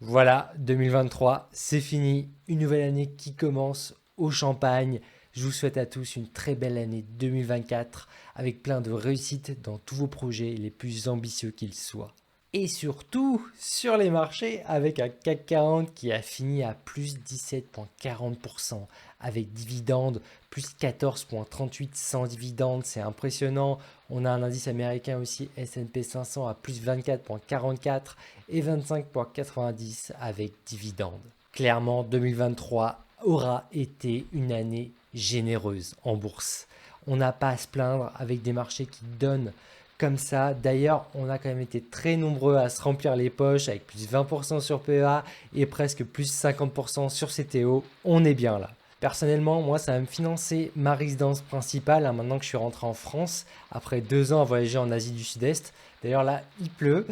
Voilà, 2023, c'est fini. Une nouvelle année qui commence au champagne. Je vous souhaite à tous une très belle année 2024 avec plein de réussites dans tous vos projets les plus ambitieux qu'ils soient. Et surtout sur les marchés avec un CAC 40 qui a fini à plus 17,40% avec dividendes plus 14,38 sans dividendes, c'est impressionnant. On a un indice américain aussi S&P 500 à plus 24,44 et 25,90 avec dividendes. Clairement, 2023 aura été une année généreuse en bourse. On n'a pas à se plaindre avec des marchés qui donnent comme ça. D'ailleurs, on a quand même été très nombreux à se remplir les poches avec plus 20% sur PEA et presque plus 50% sur CTO. On est bien là. Personnellement, moi, ça va me financer ma résidence principale maintenant que je suis rentré en France après 2 ans à voyager en Asie du Sud-Est. D'ailleurs, là, il pleut.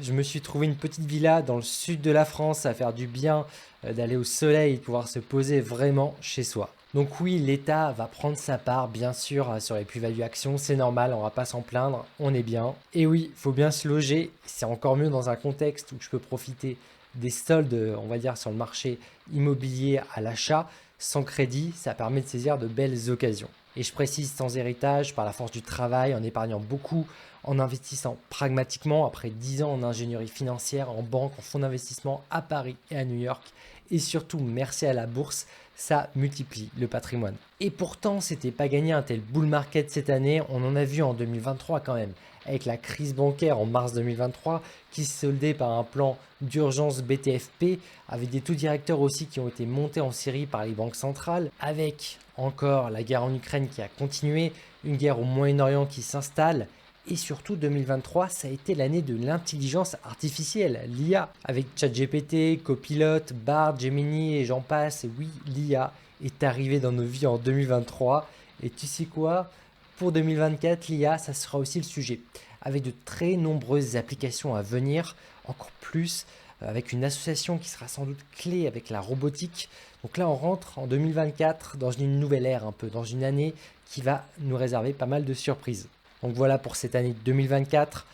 Je me suis trouvé une petite villa dans le sud de la France, ça va faire du bien d'aller au soleil et de pouvoir se poser vraiment chez soi. Donc oui, l'État va prendre sa part, bien sûr, sur les plus-values actions, c'est normal, on va pas s'en plaindre, on est bien. Et oui, il faut bien se loger, c'est encore mieux dans un contexte où je peux profiter des soldes, on va dire, sur le marché immobilier à l'achat. Sans crédit, ça permet de saisir de belles occasions. Et je précise sans héritage, par la force du travail, en épargnant beaucoup, en investissant pragmatiquement après 10 ans en ingénierie financière, en banque, en fonds d'investissement à Paris et à New York. Et surtout, merci à la bourse, ça multiplie le patrimoine. Et pourtant, c'était pas gagné un tel bull market cette année, on en a vu en 2023 quand même, avec la crise bancaire en mars 2023 qui se soldait par un plan d'urgence BTFP, avec des taux directeurs aussi qui ont été montés en série par les banques centrales, avec encore la guerre en Ukraine qui a continué, une guerre au Moyen-Orient qui s'installe, et surtout 2023, ça a été l'année de l'intelligence artificielle, l'IA, avec ChatGPT, Copilot, Bard, Gemini et j'en passe. Et oui, l'IA est arrivée dans nos vies en 2023. Et tu sais quoi? Pour 2024, l'IA, ça sera aussi le sujet, avec de très nombreuses applications à venir, encore plus, avec une association qui sera sans doute clé avec la robotique. Donc là, on rentre en 2024 dans une nouvelle ère un peu, dans une année qui va nous réserver pas mal de surprises. Donc voilà pour cette année 2024.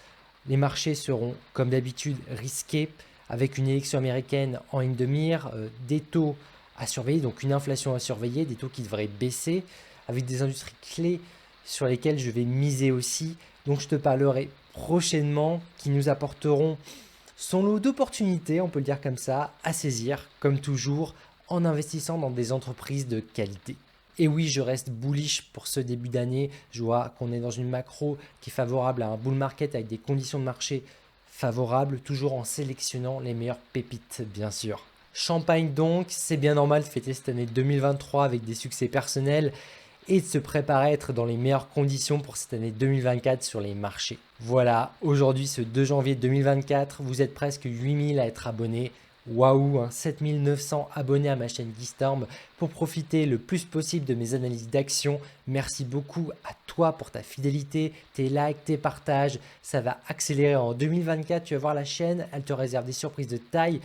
Les marchés seront comme d'habitude risqués avec une élection américaine en ligne de mire, des taux à surveiller, donc une inflation à surveiller, des taux qui devraient baisser, avec des industries clés sur lesquelles je vais miser aussi. Donc je te parlerai prochainement qui nous apporteront son lot d'opportunités, on peut le dire comme ça, à saisir, comme toujours, en investissant dans des entreprises de qualité. Et oui, je reste bullish pour ce début d'année. Je vois qu'on est dans une macro qui est favorable à un bull market avec des conditions de marché favorables, toujours en sélectionnant les meilleures pépites, bien sûr. Champagne donc, c'est bien normal de fêter cette année 2023 avec des succès personnels et de se préparer à être dans les meilleures conditions pour cette année 2024 sur les marchés. Voilà, aujourd'hui ce 2 janvier 2024, vous êtes presque 8000 à être abonnés. Waouh, 7900 abonnés à ma chaîne Guistorm pour profiter le plus possible de mes analyses d'action. Merci beaucoup à toi pour ta fidélité, tes likes, tes partages. Ça va accélérer en 2024. Tu vas voir la chaîne, elle te réserve des surprises de taille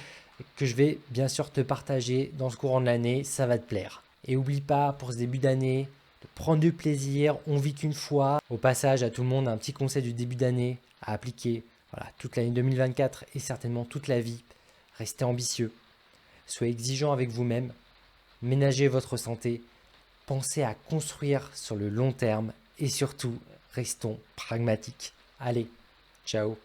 que je vais bien sûr te partager dans ce courant de l'année. Ça va te plaire. Et oublie pas pour ce début d'année de prendre du plaisir. On vit qu'une fois. Au passage, à tout le monde, un petit conseil du début d'année à appliquer. Voilà, toute l'année 2024 et certainement toute la vie. Restez ambitieux, soyez exigeant avec vous-même, ménagez votre santé, pensez à construire sur le long terme et surtout, restons pragmatiques. Allez, ciao.